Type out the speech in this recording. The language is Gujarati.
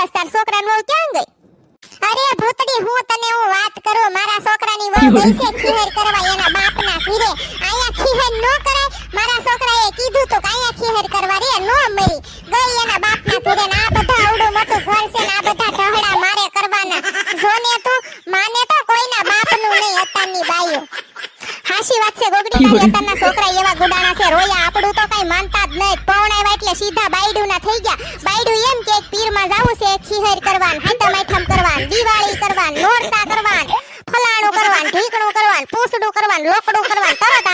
હાલસ તાર છોકરાનો વહુ ક્યાં ગઈ? અરે ભૂતડી હું તને વાત કરું મારા છોકરાની વહુ ગઈ છે ખીહેર કરવા એના બાપના ઘરે. આયા ખીહેર નો કરાય. મારા છોકરાએ કીધું તો કે આયા ખીહેર કરવા રે નો મરી ગઈ એના બાપના ઘરે. ને આ બધા આવડું મોટું ઘર છે ને આ બધા ઢહડા મારે કરવાના. જોને તું માને તો કોઈના બાપનું નહીં અત્યારની બાઈઓ. હાશી વાત છે ગોગડી તારી અત્યારના છોકરા એવા ગુડાણા છે રોયા આપણું તો કઈ માનતા જ નહીં. પૌણાવ્યા એટલે સીધા બાયડુના થઈ ગયા. બાયડું એમ કે પીરમાં જાવું છે ખીહેર કરવાન હાઈતમ આઈટમ કરવાન દિવાળી કરવાન નોરતા કરવાન ફલાણું કરવાન ઢીકણું કરવાન પૂસડું કરવાન લોકડું કરવાન તરત